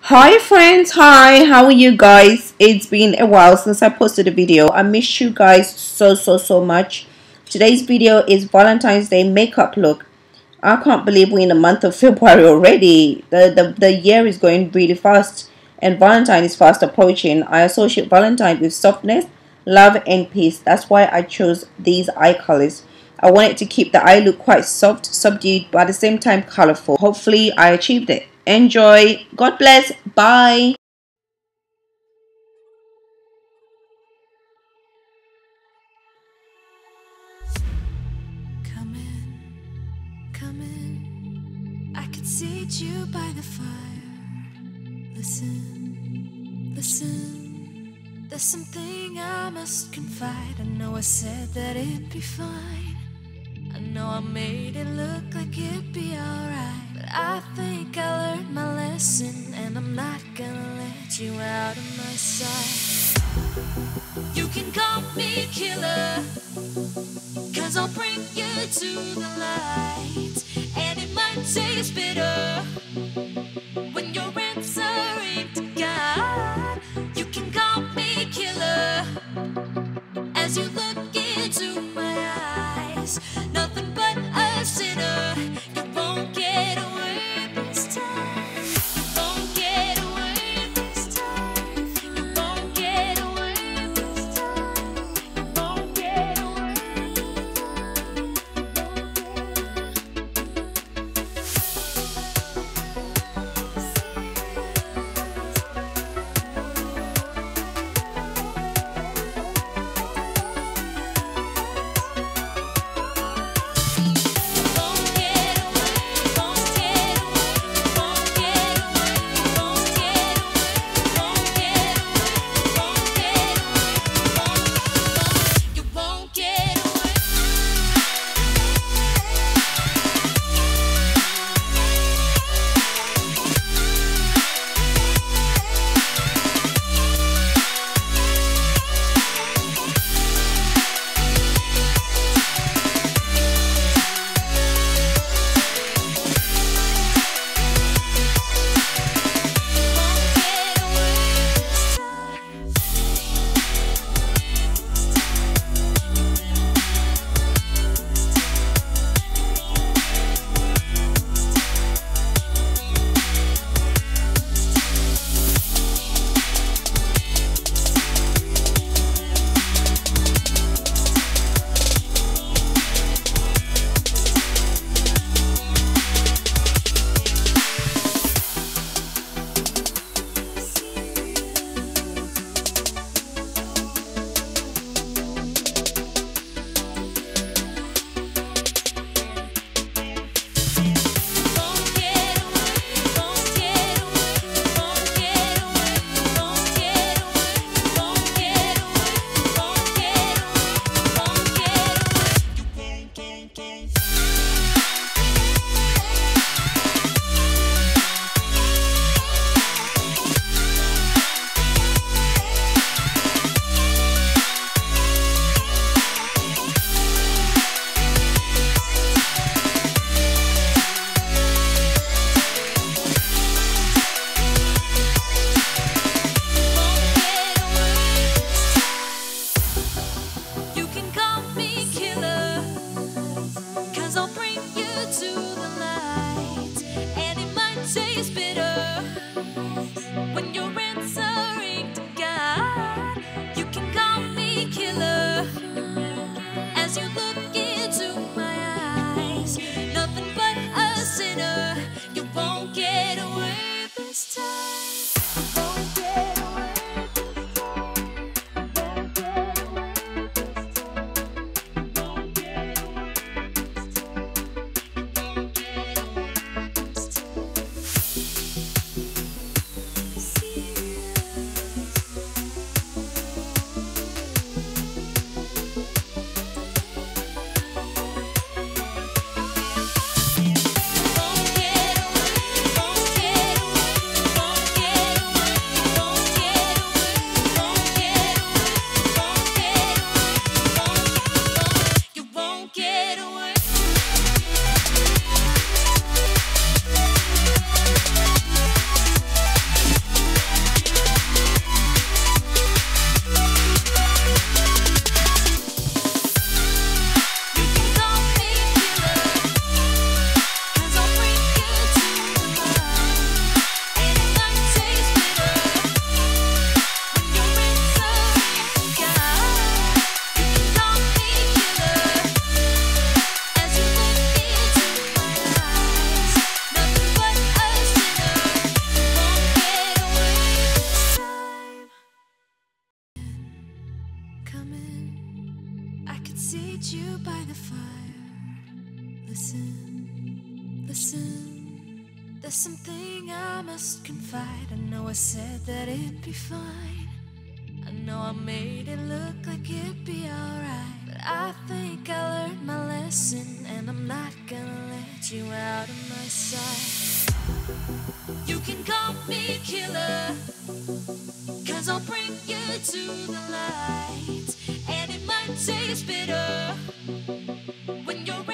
Hi friends, hi, how are you guys? It's been a while since I posted a video. I missed you guys so much. Today's video is Valentine's Day makeup look. I can't believe we're in the month of February already. The year is going really fast and Valentine is fast approaching. I associate Valentine with softness, love and peace. That's why I chose these eye colors. I wanted to keep the eye look quite soft, subdued, but at the same time colorful. Hopefully I achieved it. Enjoy. God bless. Bye. Come in, come in. I could seat you by the fire. Listen, listen. There's something I must confide. I know I said that it'd be fine. I know I made it look like it'd be alright, but I think I learned my lesson, and I'm not gonna let you out of my sight. You can call me killer, 'cause I'll bring you to the light, and it might taste bitter when you're answering to God. You can call me killer as you look into my eyes. Nothing but a sinner. You won't get away this time. You won't get away this time. You won't get away this time. You won't get away by the fire. Listen, listen. There's something I must confide. I know I said that it'd be fine. I know I made it look like it'd be alright, but I think I learned my lesson, and I'm not gonna let you out of my sight. You can call me killer, 'cause I'll bring you to the light, and it might taste bitter when you're